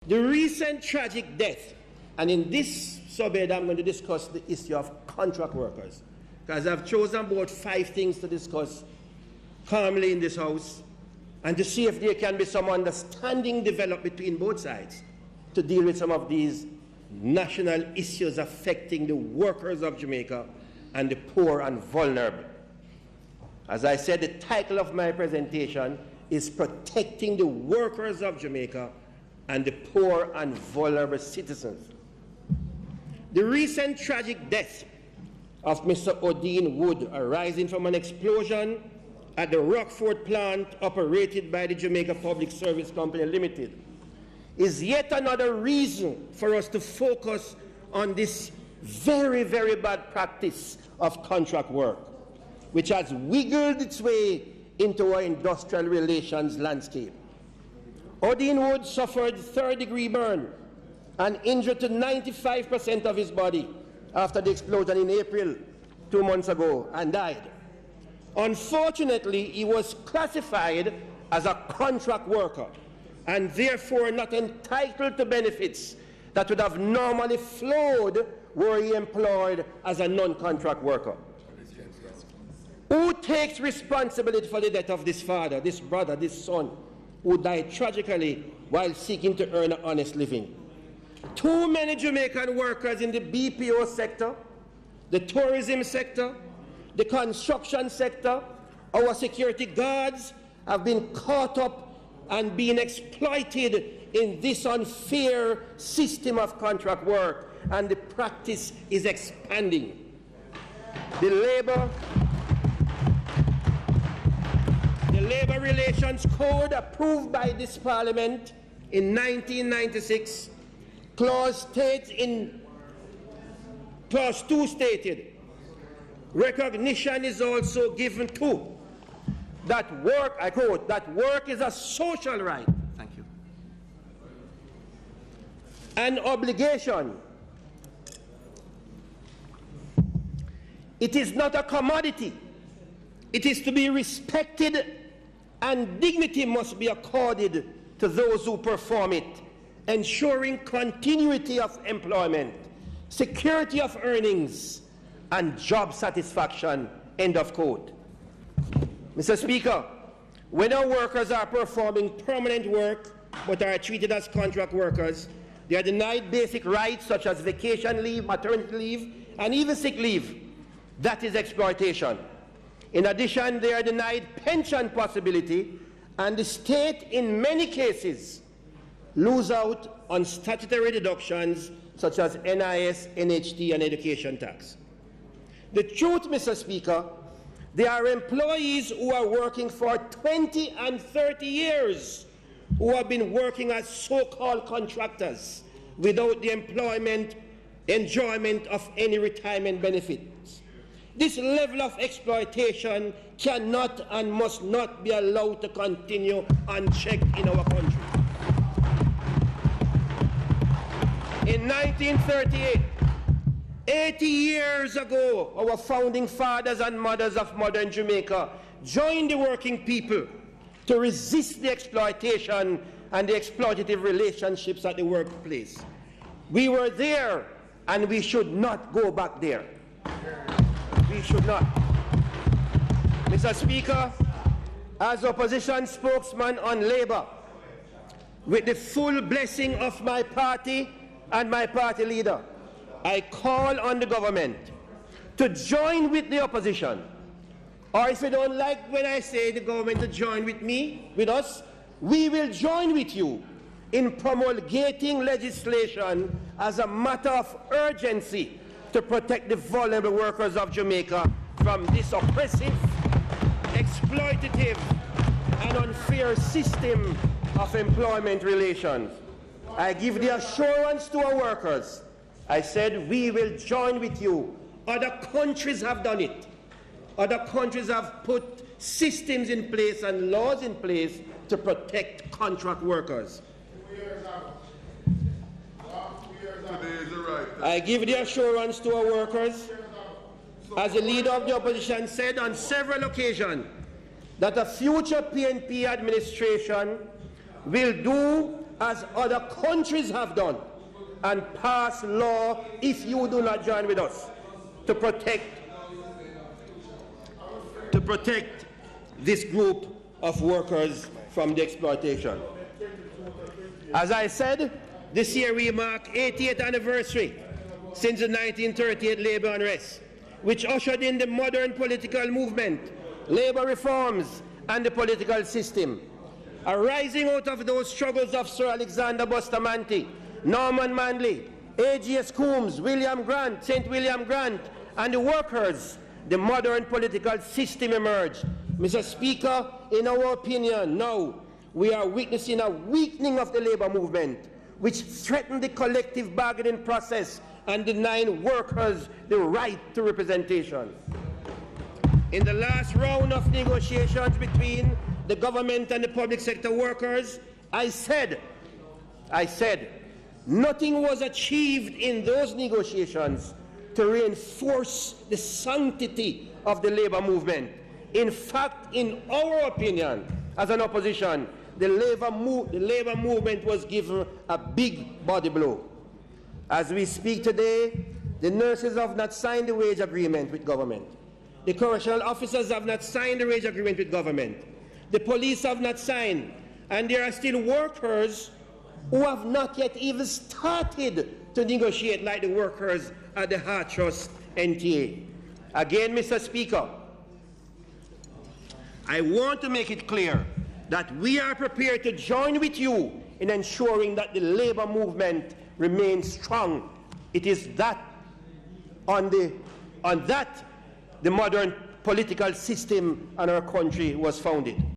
The recent tragic death, and in this subhead I'm going to discuss the issue of contract workers, because I've chosen about 5 things to discuss calmly in this House, and to see if there can be some understanding developed between both sides to deal with some of these national issues affecting the workers of Jamaica and the poor and vulnerable. As I said, the title of my presentation is Protecting the Workers of Jamaica and the Poor and Vulnerable Citizens. The recent tragic death of Mr. Odin Wood, arising from an explosion at the Rockford plant operated by the Jamaica Public Service Company Limited, is yet another reason for us to focus on this very, very bad practice of contract work, which has wiggled its way into our industrial relations landscape. Odin Wood suffered third-degree burn and injured to 95% of his body after the explosion in April 2 months ago and died. Unfortunately, he was classified as a contract worker and therefore not entitled to benefits that would have normally flowed were he employed as a non-contract worker. Who takes responsibility for the death of this father, this brother, this son, who died tragically while seeking to earn an honest living? Too many Jamaican workers in the BPO sector, the tourism sector, the construction sector, our security guards have been caught up and being exploited in this unfair system of contract work, and the practice is expanding. The Labor Relations Code approved by this Parliament in 1996, Clause 2 stated, recognition is also given to that work, I quote, that work is a social right. Thank you. An obligation. It is not a commodity. It is to be respected, and dignity must be accorded to those who perform it, ensuring continuity of employment, security of earnings, and job satisfaction, end of quote. Mr. Speaker, when our workers are performing permanent work but are treated as contract workers, they are denied basic rights such as vacation leave, maternity leave, and even sick leave. That is exploitation. In addition, they are denied pension possibility, and the state, in many cases, lose out on statutory deductions such as NIS, NHT, and education tax. The truth, Mr. Speaker, there are employees who are working for 20 and 30 years who have been working as so-called contractors without the enjoyment of any retirement benefits. This level of exploitation cannot and must not be allowed to continue unchecked in our country. In 1938, 80 years ago, our founding fathers and mothers of modern Jamaica joined the working people to resist the exploitation and the exploitative relationships at the workplace. We were there, and we should not go back there. We should not. Mr. Speaker, as opposition spokesman on Labour, with the full blessing of my party and my party leader, I call on the government to join with the opposition, or if you don't like when I say the government to join with me, with us, we will join with you in promulgating legislation as a matter of urgency to protect the vulnerable workers of Jamaica from this oppressive, exploitative, and unfair system of employment relations. I give the assurance to our workers. I said we will join with you. Other countries have done it. Other countries have put systems in place and laws in place to protect contract workers. I give the assurance to our workers, as the leader of the opposition said on several occasions, that a future PNP administration will do as other countries have done, and pass law if you do not join with us to protect this group of workers from the exploitation. As I said, this year we mark 80th anniversary since the 1938 labor unrest, which ushered in the modern political movement, labor reforms, and the political system. Arising out of those struggles of Sir Alexander Bustamante, Norman Manley, A.G.S. Coombs, William Grant, St. William Grant, and the workers, the modern political system emerged. Mr. Speaker, in our opinion, now we are witnessing a weakening of the labor movement, which threatened the collective bargaining process and denying workers the right to representation. In the last round of negotiations between the government and the public sector workers, I said, nothing was achieved in those negotiations to reinforce the sanctity of the labor movement. In fact, in our opinion, as an opposition, the labor movement was given a big body blow. As we speak today, the nurses have not signed the wage agreement with government. The correctional officers have not signed the wage agreement with government. The police have not signed. And there are still workers who have not yet even started to negotiate, like the workers at the Heart Trust NTA. Again, Mr. Speaker, I want to make it clear that we are prepared to join with you in ensuring that the labor movement remains strong. It is that on that the modern political system in our country was founded.